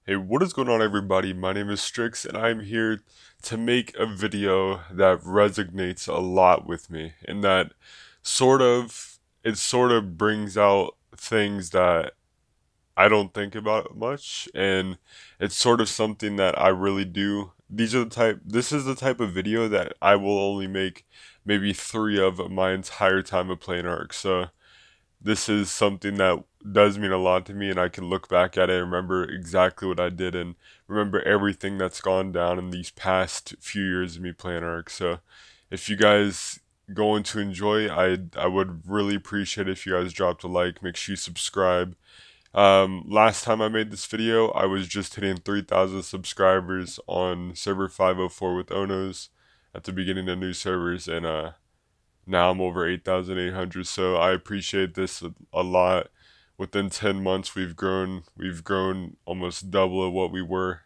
Hey, what is going on, everybody? My name is Strix, and I'm here to make a video that resonates a lot with me, and that sort of brings out things that I don't think about much, and it's sort of something that I really do. This is the type of video that I will only make maybe three of my entire time of playing Ark. So this is something that does mean a lot to me, and I can look back at it and remember exactly what I did and remember everything that's gone down in these past few years of me playing Ark. So if you guys going to enjoy, I would really appreciate if you guys dropped a like. Make sure you subscribe. Last time I made this video, I was just hitting 3,000 subscribers on server 504 with Onos at the beginning of new servers, and now I'm over 8,800, so I appreciate this a lot. Within 10 months, we've grown almost double of what we were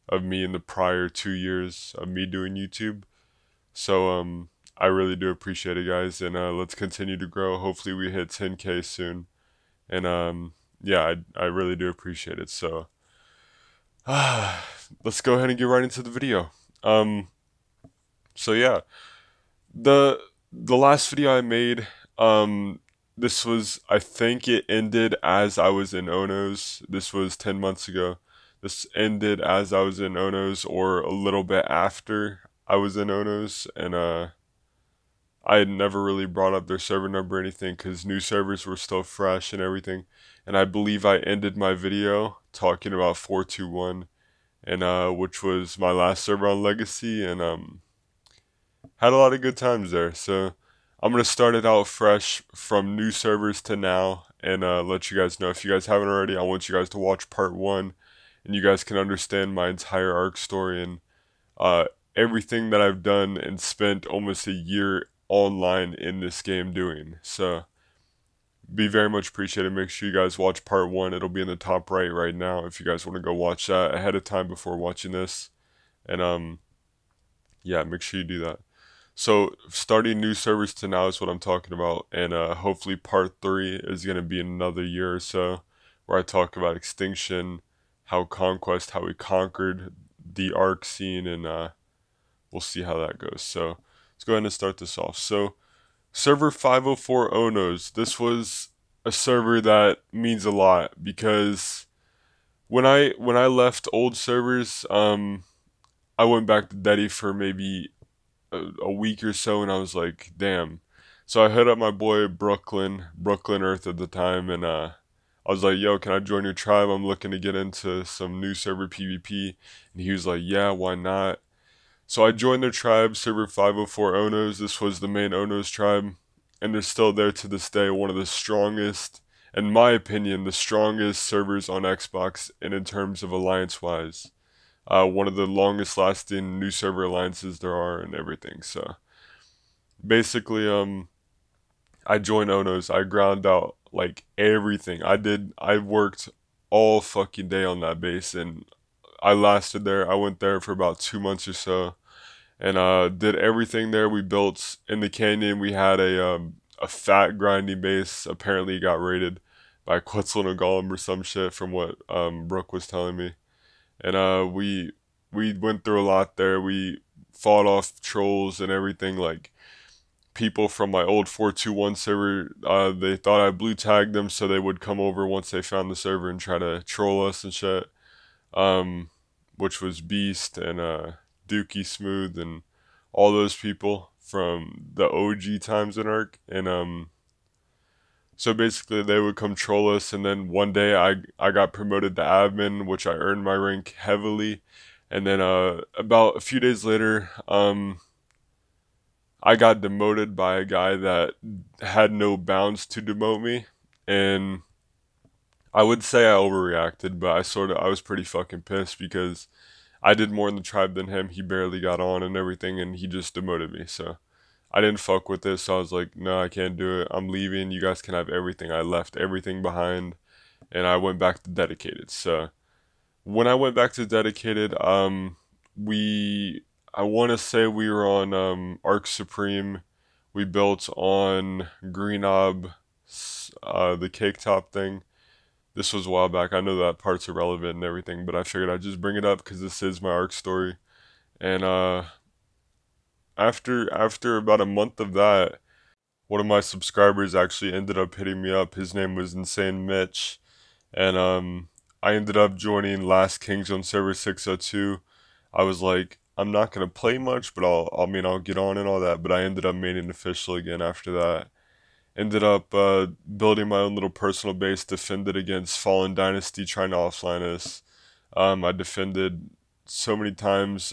of me in the prior 2 years of me doing YouTube. So I really do appreciate it, guys, and let's continue to grow. Hopefully, we hit 10K soon, and yeah, I really do appreciate it. So let's go ahead and get right into the video. Um, so yeah, the the last video I made, this was, I think it ended as I was in Onos. This was 10 months ago. This ended as I was in Onos or a little bit after I was in Onos, and I had never really brought up their server number or anything because new servers were still fresh and everything. And I believe I ended my video talking about 421, and which was my last server on Legacy, and had a lot of good times there. So I'm gonna start it out fresh from new servers to now, and let you guys know. If you guys haven't already, I want you guys to watch part one, and you guys can understand my entire arc story and uh, everything that I've done and spent almost a year online in this game doing. So be very much appreciated. Make sure you guys watch part one. It'll be in the top right now if you guys want to go watch that ahead of time before watching this. And yeah, make sure you do that. So starting new servers to now is what I'm talking about, and hopefully part three is gonna be in another year or so, where I talk about extinction, how we conquered the Ark scene, and we'll see how that goes. So let's go ahead and start this off. So server 504 Onos, this was a server that means a lot because when I left old servers, I went back to Deddy for maybe a week or so, and I was like, damn. So I hit up my boy Brooklyn Earth at the time, and I was like, yo, can I join your tribe? I'm looking to get into some new server PvP. And he was like, yeah, why not? So I joined their tribe, server 504 Onos. This was the main Onos tribe, and they're still there to this day. One of the strongest, in my opinion, the strongest servers on Xbox, and in terms of alliance wise, one of the longest lasting new server alliances there are and everything. So basically, I joined Onos. I ground out like everything. I worked all fucking day on that base, and I lasted there. I went there for about 2 months or so, and did everything there. We built in the canyon. We had a fat grinding base. Apparently, it got raided by Quetzal and a Golem or some shit, from what Brooke was telling me. And we went through a lot there. We fought off trolls and everything, like people from my old 421 server. They thought I blue tagged them, so they would come over once they found the server and try to troll us and shit. Um, which was Beast and Dookie Smooth and all those people from the OG times in Ark. And so basically they would come troll us, and then one day I got promoted to admin, which I earned my rank heavily. And then about a few days later, I got demoted by a guy that had no bounds to demote me. And I would say I overreacted, but I was pretty fucking pissed because I did more in the tribe than him. He barely got on and everything, and he just demoted me. So I didn't fuck with this. So I was like, no, I can't do it. I'm leaving. You guys can have everything. I left everything behind, and I went back to dedicated. So when I went back to dedicated, I want to say we were on Arc Supreme. We built on Green Ob, the cake top thing. this was a while back. I know that part's irrelevant and everything, but I figured I'd just bring it up because this is my arc story. And after about a month of that, one of my subscribers actually ended up hitting me up. His name was Insane Mitch, and I ended up joining Last Kings on server 602. I was like, I'm not gonna play much, but I'll get on and all that. But I ended up making official again after that. Ended up building my own little personal base, defended against Fallen Dynasty trying to offline us. I defended so many times.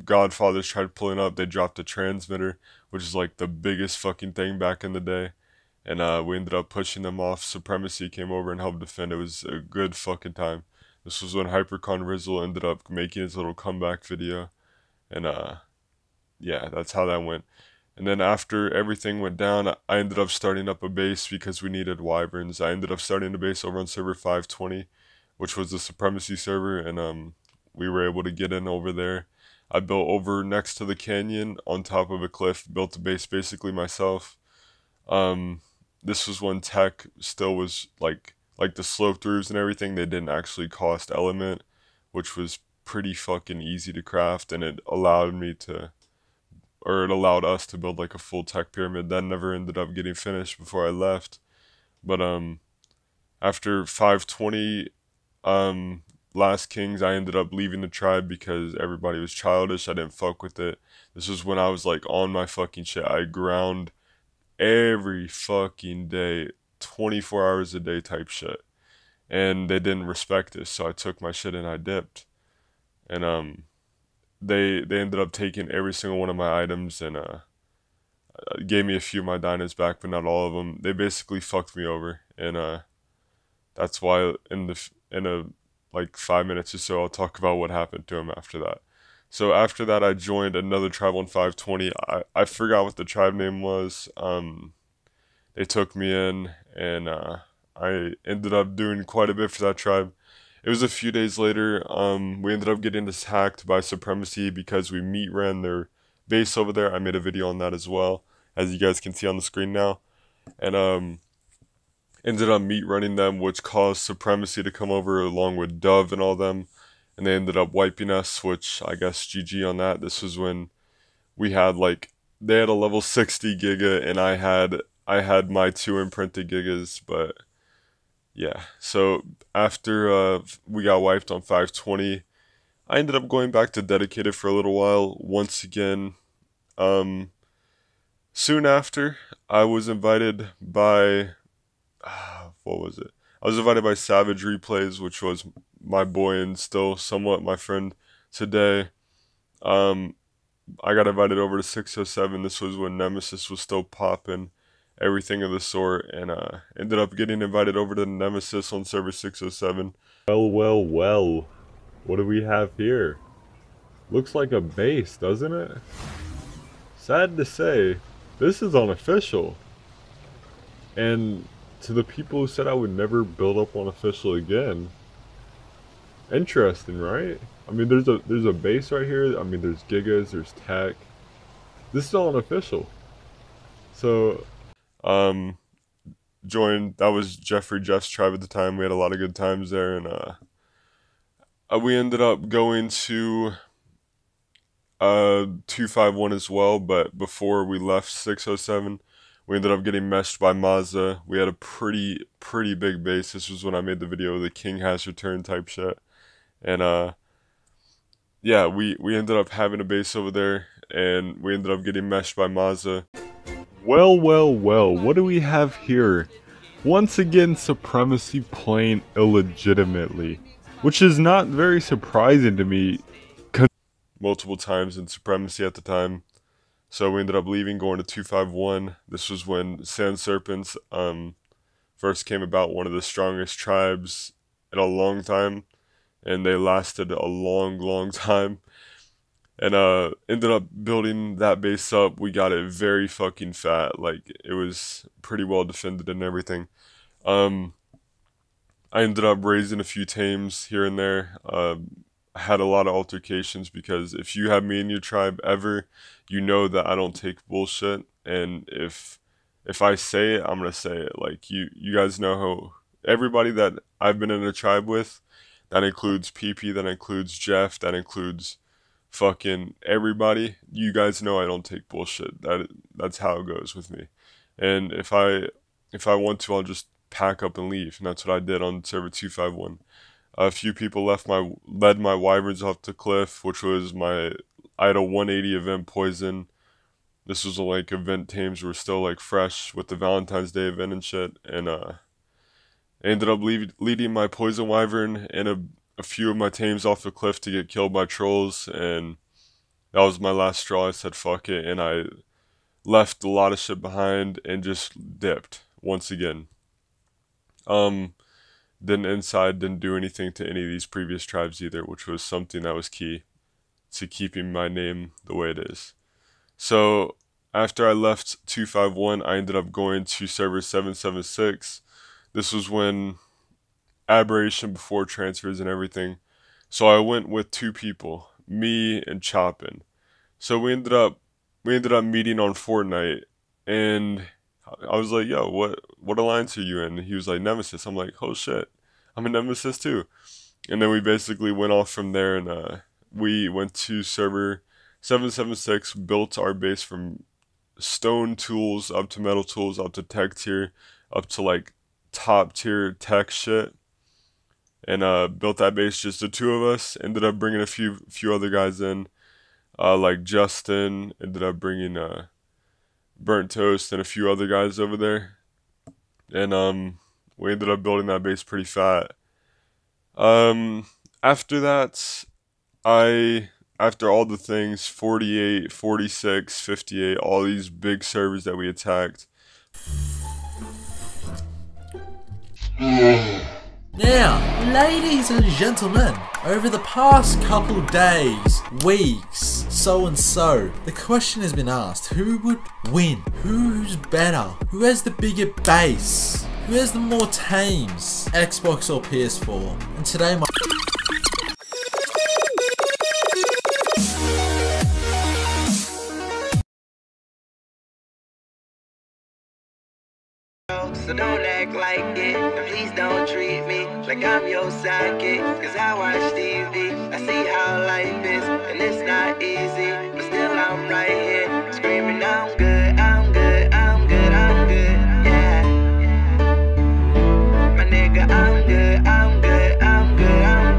Godfathers tried pulling up, they dropped a transmitter, which is like the biggest fucking thing back in the day. And we ended up pushing them off. Supremacy came over and helped defend. It was a good fucking time. This was when Hypercon Rizzle ended up making his little comeback video. And yeah, that's how that went. And then after everything went down, I ended up starting up a base because we needed wyverns. I ended up starting a base over on server 520, which was the Supremacy server, and we were able to get in over there. I built over next to the canyon on top of a cliff, built a base basically myself. This was when tech still was like the sloped roofs and everything, they didn't actually cost element, which was pretty fucking easy to craft, and it allowed us to build like a full tech pyramid. That never ended up getting finished before I left. But after 520 Last Kings, I ended up leaving the tribe because everybody was childish. I didn't fuck with it. This was when I was like on my fucking shit. I ground every fucking day, 24 hours a day type shit. And they didn't respect this, so I took my shit and I dipped. And they ended up taking every single one of my items and gave me a few of my dinos back, but not all of them. They basically fucked me over, and that's why in a like 5 minutes or so I'll talk about what happened to him after that. So after that I joined another tribe on 520. I forgot what the tribe name was. They took me in, and I ended up doing quite a bit for that tribe. It was a few days later, we ended up getting hacked by Supremacy because we MEATRUN their base over there. I made a video on that as well, as you guys can see on the screen now. And ended up MEATRUNning them, which caused Supremacy to come over along with Dove and all them. And they ended up wiping us, which I guess GG on that. This was when we had they had a level 60 Giga, and I had my 2 imprinted Gigas, but yeah, so after we got wiped on 520, I ended up going back to dedicated for a little while once again. Soon after, I was invited by what was it? I was invited by Savage Replays, which was my boy and still somewhat my friend today. I got invited over to 607. This was when Nemesis was still popping, everything of the sort, and ended up getting invited over to Nemesis on server 607. Well, what do we have here? Looks like a base, doesn't it? Sad to say, this is unofficial. And to the people who said I would never build up on official again, interesting, right? I mean, there's a base right here. I mean, there's gigas, there's tech. This is all unofficial. So joined, that was Jeff's tribe at the time. We had a lot of good times there, and we ended up going to 251 as well, but before we left 607, we ended up getting meshed by Mazda. We had a pretty big base. This was when I made the video, the King Has Returned type shit. And yeah, we ended up having a base over there, and we ended up getting meshed by Mazda. Well, what do we have here? Once again, Supremacy playing illegitimately, which is not very surprising to me. Multiple times in Supremacy at the time. So we ended up leaving, going to 251. This was when Sand Serpents first came about, one of the strongest tribes in a long time. And they lasted a long time. And ended up building that base up. We got it very fucking fat. Like, it was pretty well defended and everything. I ended up raising a few tames here and there. I had a lot of altercations because if you have me in your tribe ever, you know that I don't take bullshit. And if I say it, I'm gonna say it. Like, you guys know everybody that I've been in a tribe with. That includes PP, that includes Jeff, that includes fucking everybody. You guys know I don't take bullshit. That's how it goes with me. And if I want to, I'll just pack up and leave. And that's what I did on server 251. A few people led my wyverns off the cliff, which was I had a 180 event poison. This was like event tames were still like fresh with the Valentine's Day event and shit. And I ended up leading my poison wyvern and a few of my tames off the cliff to get killed by trolls. And that was my last straw. I said fuck it, and I left a lot of shit behind and just dipped once again. Didn't do anything to any of these previous tribes either, which was something that was key to keeping my name the way it is. So after I left 251, I ended up going to server 776. This was when aberration before transfers and everything. So I went with two people, me and Choppin. So we ended up meeting on Fortnite, and I was like, yo, what alliance are you in? And he was like, Nemesis. I'm like, oh shit, I'm in Nemesis too. And then we basically went off from there, and we went to server 776, built our base from stone tools up to metal tools, up to tech tier, up to like top tier tech shit. And built that base, just the two of us. Ended up bringing a few other guys in, like Justin. Ended up bringing Burnt Toast and a few other guys over there. And we ended up building that base pretty fat. After that, after all the things, 48, 46, 58, all these big servers that we attacked. Now, ladies and gentlemen, over the past couple days, weeks, so and so, the question has been asked, who would win? Who's better? Who has the bigger base? Who has the more tames? Xbox or PS4? And today my So don't act like it, and please don't treat me like I'm your sidekick. Cause I watch TV, I see how life is, and it's not easy, but still I'm right here, screaming I'm good, I'm good, I'm good, I'm good, yeah. My nigga, I'm good, I'm good, I'm good, I'm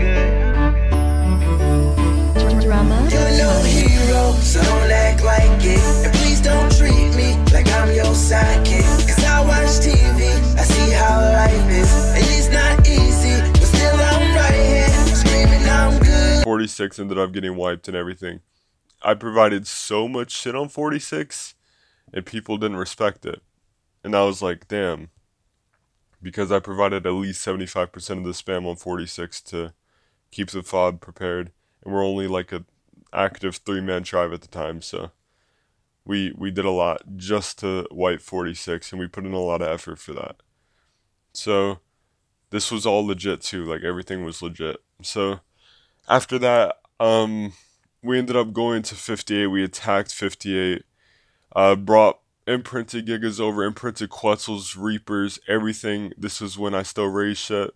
good. Drama. You're no hero, so don't act like it, and please don't treat me like I'm your sidekick. Cause I watch TV, I see how life is, and it's not easy, but still I'm right here, screaming I'm good. 46 ended up getting wiped and everything. I provided so much shit on 46, and people didn't respect it. And I was like, damn. Because I provided at least 75% of the spam on 46 to keep the FOB prepared. And we're only like a active 3-man tribe at the time, so we did a lot just to wipe 46, and we put in a lot of effort for that. So this was all legit too, like everything was legit. So after that, we ended up going to 58. We attacked 58, brought imprinted Gigas over, imprinted Quetzals, Reapers, everything. This was when I still raised shit.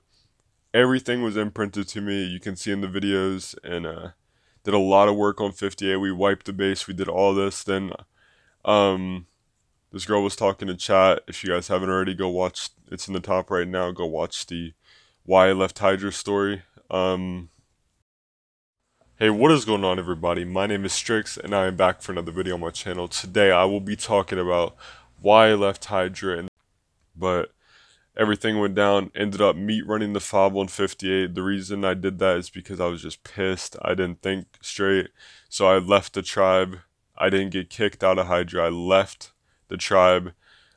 Everything was imprinted to me. You can see in the videos, and did a lot of work on 58. We wiped the base. We did all this. Then this girl was talking in chat. If you guys haven't already, go watch. It's in the top right now. Go watch the Why I Left Hydra story. Hey, what is going on, everybody? My name is Strix, and I am back for another video on my channel. Today, I will be talking about why I left Hydra, but everything went down. Ended up running the FOB on 58. The reason I did that is because I was just pissed. I didn't think straight, so I left the tribe. I didn't get kicked out of Hydra. I left the tribe.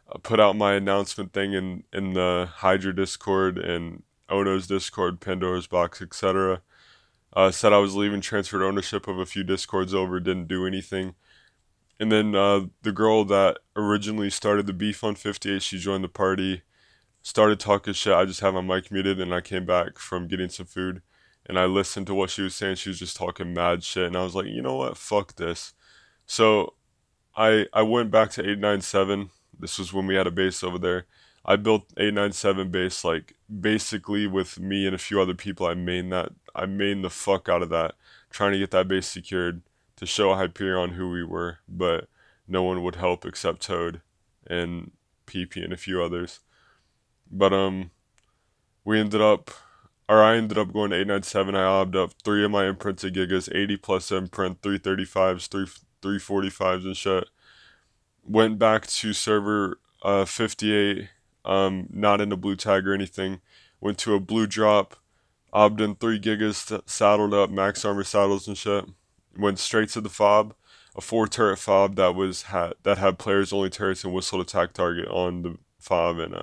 I put out my announcement thing in the Hydra Discord and Ono's Discord, Pandora's Box, etc. Said I was leaving, transferred ownership of a few Discords over, didn't do anything. And then the girl that originally started the beef on 58, she joined the party, started talking shit. I just had my mic muted, and I came back from getting some food, and I listened to what she was saying. She was just talking mad shit, and I was like, you know what, fuck this. So I went back to 897. This was when we had a base over there. I built 897 base, like basically with me and a few other people. I mained the fuck out of that, trying to get that base secured to show Hyperion who we were, but no one would help except Toad and PP and a few others. But we ended up, or I ended up going to 897. I obbed up 3 of my imprinted gigas, 80 plus imprint, 335s, 345s and shit. Went back to server 58, not in a blue tag or anything. Went to a blue drop, obbed in 3 gigas, saddled up, max armor saddles and shit. Went straight to the fob, a 4 turret fob that had players only turrets and whistled attack target on the fob, and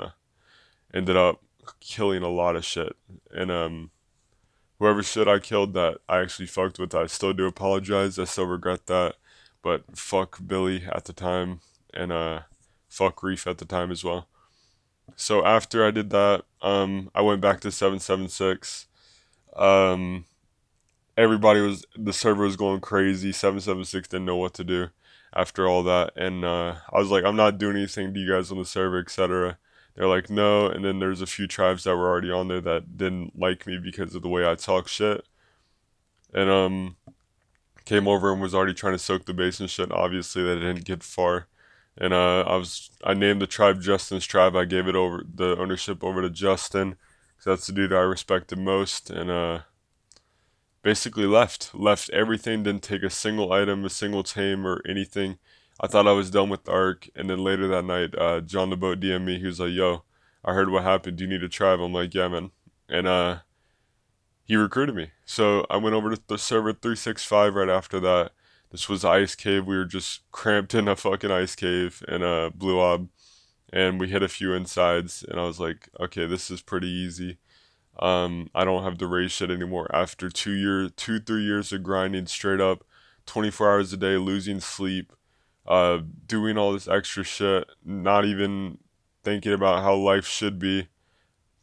ended up killing a lot of shit. And whoever shit I killed that I actually fucked with, I still do apologize. I still regret that. But fuck Billy at the time, and fuck Reef at the time as well. So after I did that, I went back to 776. The server was going crazy. 776 didn't know what to do after all that, and I was like, I'm not doing anything to you guys on the server, etc. They're like, no, and then there's a few tribes that were already on there that didn't like me because of the way I talk shit, and came over and was already trying to soak the base and shit. Obviously, they didn't get far, and I named the tribe Justin's tribe. I gave it over the ownership over to Justin, because that's the dude I respected most, and basically left everything. Didn't take a single item, a single tame, or anything. I thought I was done with the arc, and then later that night, John the Boat DM'd me. He was like, yo, I heard what happened. Do you need a tribe? I'm like, yeah, man. And he recruited me. So I went over to the server 365 right after that. This was Ice Cave. We were just cramped in a fucking ice cave in a blue ob, and we hit a few insides, and I was like, okay, this is pretty easy. I don't have to raise shit anymore after 3 years of grinding straight up 24 hours a day, losing sleep, doing all this extra shit, not even thinking about how life should be,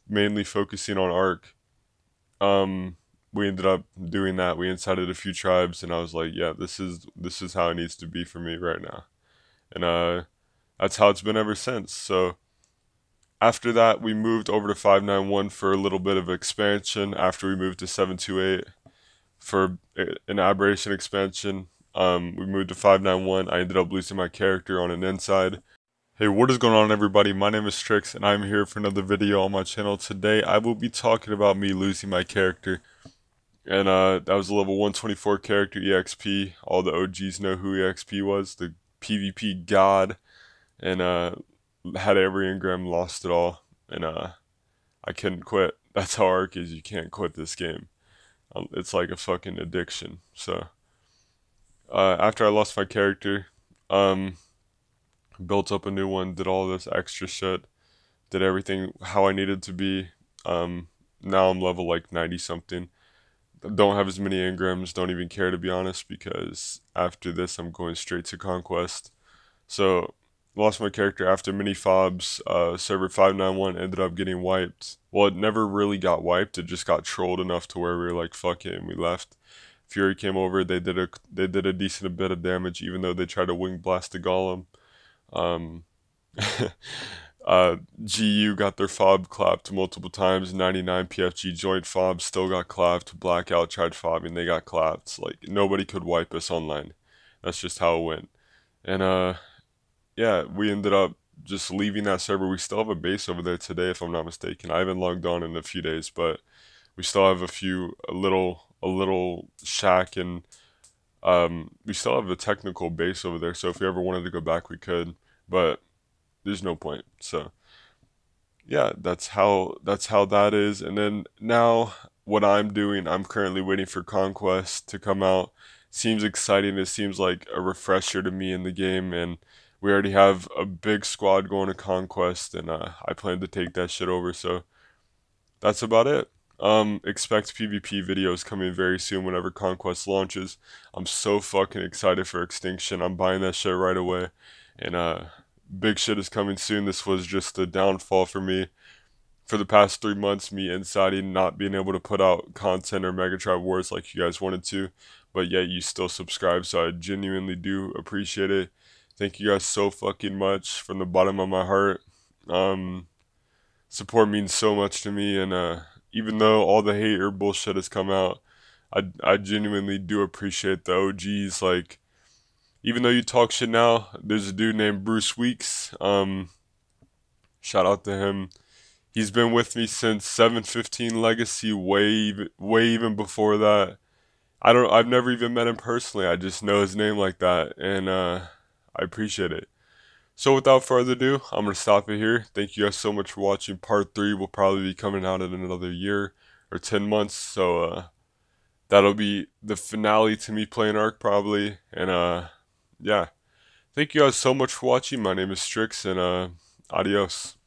mainly focusing on arc. We ended up doing that. We incited a few tribes, and I was like, yeah, this is how it needs to be for me right now. And that's how it's been ever since. So after that, we moved over to 591 for a little bit of expansion. After we moved to 728 for an aberration expansion, we moved to 591. I ended up losing my character on an inside. Hey, what is going on, everybody? My name is Strix, and I'm here for another video on my channel. Today, I will be talking about me losing my character. And that was a level 124 character, EXP. All the OGs know who EXP was, the PvP god. And had every engram, lost it all. And I couldn't quit. That's how arc is. You can't quit this game. It's like a fucking addiction. So after I lost my character, built up a new one, did all this extra shit, did everything how I needed to be. Now I'm level like 90 something. Don't have as many engrams, don't even care to be honest, because after this I'm going straight to Conquest. So lost my character after mini fobs. Server 591 ended up getting wiped. Well, it never really got wiped, it just got trolled enough to where we were like, fuck it, and we left. Fury came over, they did a decent bit of damage, even though they tried to wing blast a golem. GU got their fob clapped multiple times. 99 PFG joint fob still got clapped. Blackout tried fobbing, they got clapped. Like, nobody could wipe us online. That's just how it went. And yeah, we ended up just leaving that server. We still have a base over there today, if I'm not mistaken. I haven't logged on in a few days, but we still have a little shack, and we still have a technical base over there. So if we ever wanted to go back, we could, but there's no point. So yeah, that's how that is. And then now what I'm doing, I'm currently waiting for Conquest to come out. Seems exciting. It seems like a refresher to me in the game, and we already have a big squad going to Conquest, and I plan to take that shit over. So that's about it. Expect PvP videos coming very soon whenever Conquest launches. I'm so fucking excited for Extinction. I'm buying that shit right away. And big shit is coming soon. This was just a downfall for me. For the past 3 months, me insiding, not being able to put out content or Mega Tribe Wars like you guys wanted to, but yet you still subscribe, so I genuinely do appreciate it. Thank you guys so fucking much from the bottom of my heart. support means so much to me, and even though all the hate or bullshit has come out, I genuinely do appreciate the OGs. Like, even though you talk shit now, there's a dude named Bruce Weeks. Shout out to him. He's been with me since 715 Legacy, way even before that. I've never even met him personally. I just know his name like that, and I appreciate it. So without further ado, I'm gonna stop it here. Thank you guys so much for watching. Part 3 will probably be coming out in another year or 10 months. So that'll be the finale to me playing Ark probably. And yeah. Thank you guys so much for watching. My name is Strix, and adios.